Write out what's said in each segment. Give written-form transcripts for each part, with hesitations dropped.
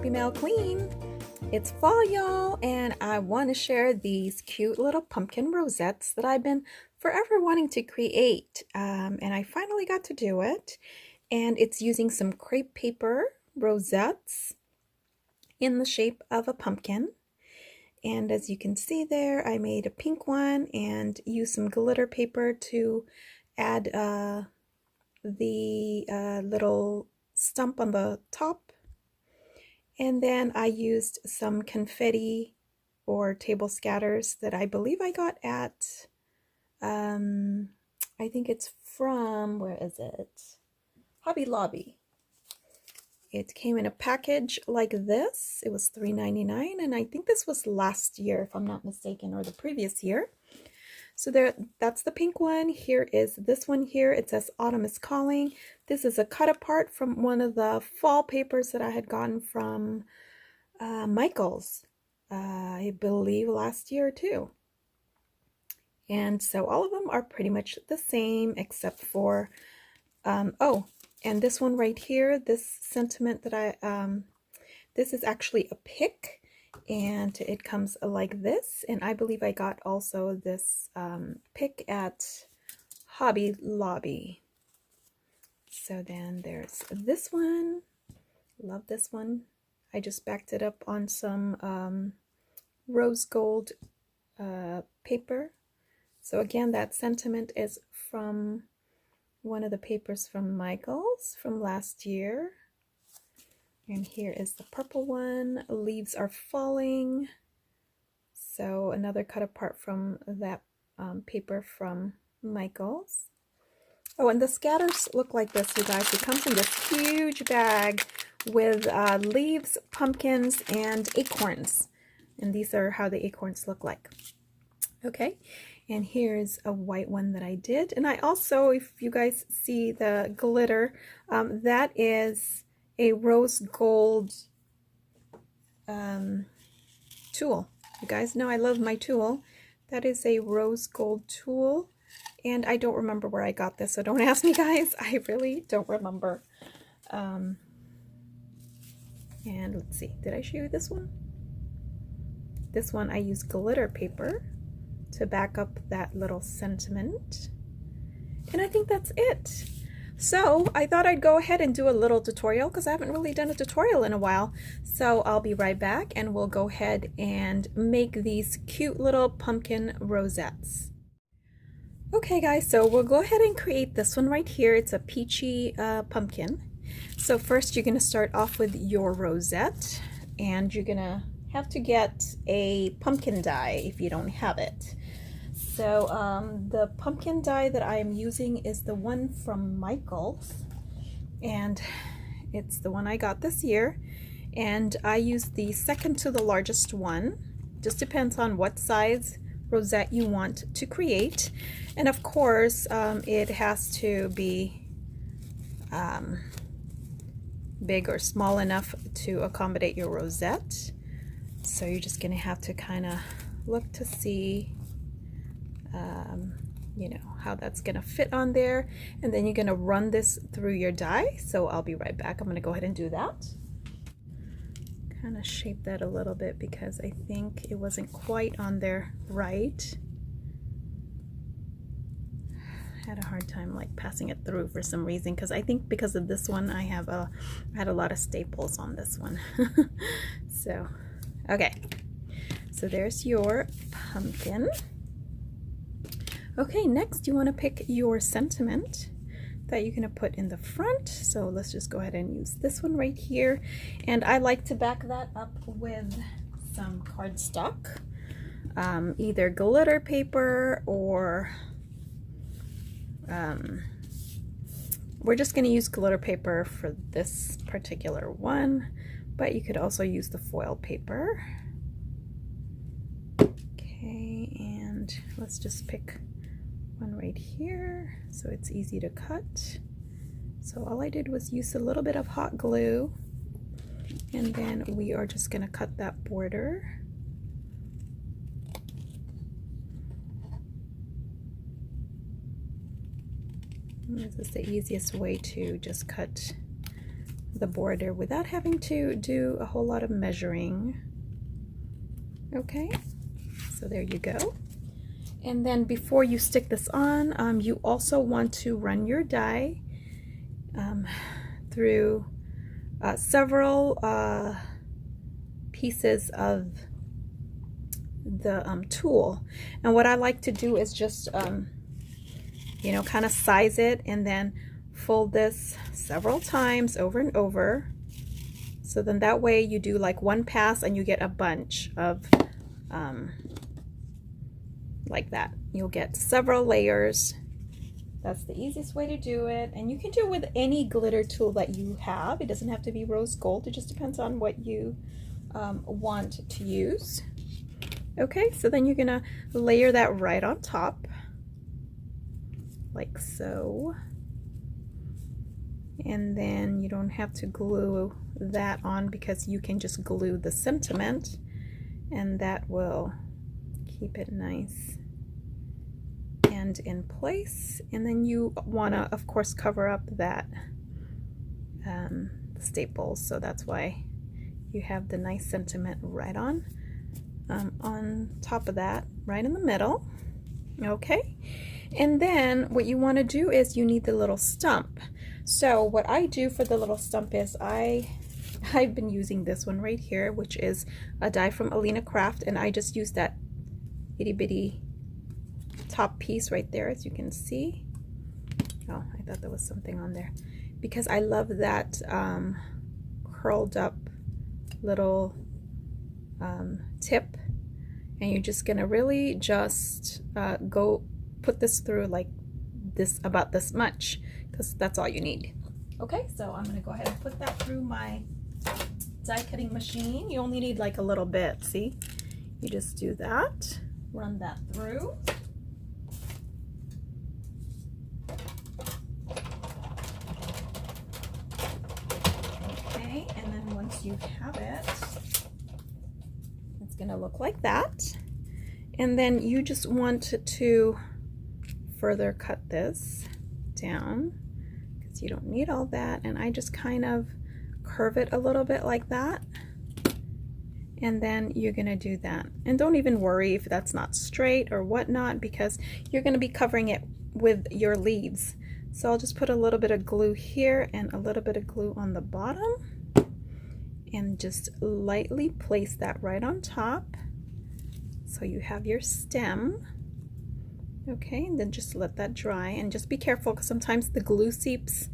Happymailqueen. It's fall, y'all, and I want to share these cute little pumpkin rosettes that I've been forever wanting to create. And I finally got to do it. And it's using some crepe paper rosettes in the shape of a pumpkin. And as you can see there, I made a pink one and used some glitter paper to add the little stump on the top. And then I used some confetti or table scatters that I believe I got at, I think it's from, where is it? Hobby Lobby. It came in a package like this. It was $3.99, and I think this was last year, if I'm not mistaken, or the previous year. So that's the pink one. Here is this one here. It says Autumn is Calling. This is a cut apart from one of the fall papers that I had gotten from Michael's, I believe last year too. And so all of them are pretty much the same except for, oh, and this one right here, this sentiment that this is actually a pick. And it comes like this, and I believe I got also this pick at Hobby Lobby. So then there's this one. Love this one. I just backed it up on some rose gold paper. So again, that sentiment is from one of the papers from Michael's from last year. And here is the purple one, Leaves Are Falling. So another cut apart from that paper from Michael's. Oh, and the scatters look like this, you guys. It comes in this huge bag with leaves, pumpkins, and acorns. And these are how the acorns look like. Okay, and here's a white one that I did. And I also, if you guys see the glitter, that is a rose gold tool. You guys know I love my tool. That is a rose gold tool, and I don't remember where I got this, so don't ask me, guys. I really don't remember. And let's see, did I show you this one? This one I use glitter paper to back up that little sentiment, and I think that's it. So I thought I'd go ahead and do a little tutorial because I haven't really done a tutorial in a while. So I'll be right back and we'll go ahead and make these cute little pumpkin rosettes. Okay guys, so we'll go ahead and create this one right here. It's a peachy pumpkin. So first you're going to start off with your rosette, and you're going to have to get a pumpkin die if you don't have it. So the pumpkin die that I am using is the one from Michael's, and it's the one I got this year, and I use the second to the largest one. Just depends on what size rosette you want to create, and of course it has to be big or small enough to accommodate your rosette. So you're just gonna have to kind of look to see you know, how that's gonna fit on there, and then you're gonna run this through your die. So I'll be right back. I'm gonna go ahead and do that. Kind of shape that a little bit because I think it wasn't quite on there right. I had a hard time like passing it through for some reason, because I think because of this one I had a lot of staples on this one. So okay, so there's your pumpkin. Okay, next you want to pick your sentiment that you're going to put in the front. So let's just go ahead and use this one right here. And I like to back that up with some cardstock, either glitter paper or we're just going to use glitter paper for this particular one, but you could also use the foil paper. Okay, and let's just pick one right here so it's easy to cut. So all I did was use a little bit of hot glue, and then we are just going to cut that border. And this is the easiest way to just cut the border without having to do a whole lot of measuring. Okay, so there you go. And then before you stick this on, you also want to run your die through several pieces of the tool. And what I like to do is just you know, kind of size it and then fold this several times over and over. So then that way you do like one pass and you get a bunch of like that. You'll get several layers. That's the easiest way to do it. And you can do it with any glitter tool that you have. It doesn't have to be rose gold. It just depends on what you want to use. Okay, so then you're gonna layer that right on top, like so. And then you don't have to glue that on because you can just glue the sentiment and that will keep it nice and in place. And then you want to, of course, cover up that staples, so that's why you have the nice sentiment right on top of that, right in the middle. Okay, and then what you want to do is you need the little stump. So what I do for the little stump is I've been using this one right here, which is a die from Alina Craft, and I just use that itty bitty top piece right there, as you can see. Oh, I thought there was something on there, because I love that curled up little tip. And you're just gonna really just go put this through like this, about this much, because that's all you need. Okay, so I'm gonna go ahead and put that through my die cutting machine. You only need like a little bit, see? You just do that, run that through. Okay, and then once you have it, it's gonna look like that. And then you just want to further cut this down because you don't need all that. And I just kind of curve it a little bit like that. And then you're gonna do that. And don't even worry if that's not straight or whatnot, because you're gonna be covering it with your leaves. So I'll just put a little bit of glue here and a little bit of glue on the bottom, and just lightly place that right on top so you have your stem. Okay, and then just let that dry, and just be careful because sometimes the glue seeps,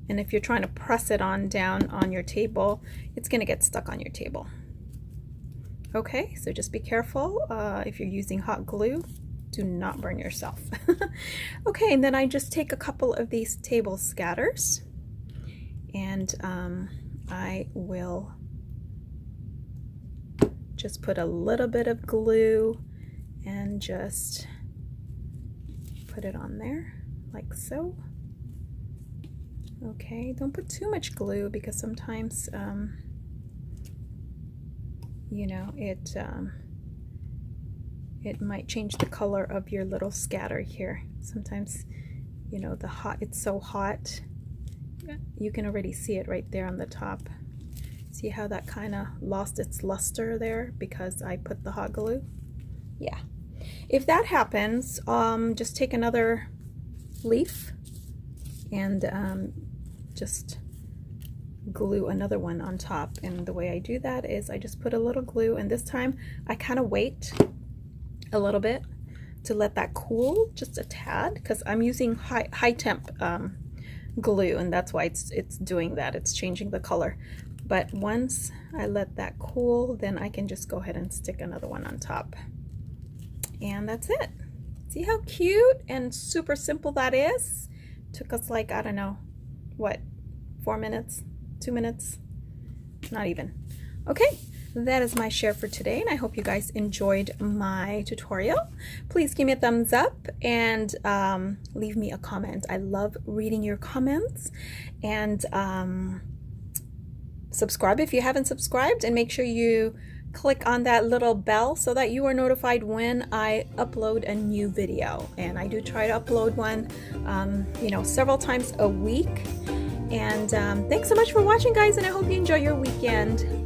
and if you're trying to press it on down on your table, it's going to get stuck on your table. Okay, so just be careful. If you're using hot glue, do not burn yourself. Okay, and then I just take a couple of these table scatters, and I will just put a little bit of glue and just put it on there like so. Okay, don't put too much glue because sometimes you know, it might change the color of your little scatter here. Sometimes, you know, it's so hot, you can already see it right there on the top. See how that kind of lost its luster there because I put the hot glue? Yeah. If that happens, just take another leaf and just glue another one on top. And the way I do that is I just put a little glue, and this time I kind of wait a little bit to let that cool just a tad, because I'm using high temp glue, and that's why it's doing that. It's changing the color. But once I let that cool, then I can just go ahead and stick another one on top. And that's it. See how cute and super simple that is? Took us like, I don't know, what, 4 minutes? 2 minutes? Not even. Okay, that is my share for today, and I hope you guys enjoyed my tutorial. Please give me a thumbs up and leave me a comment. I love reading your comments. And subscribe if you haven't subscribed, and make sure you click on that little bell so that you are notified when I upload a new video. And I do try to upload one, you know, several times a week. And thanks so much for watching, guys, and I hope you enjoy your weekend.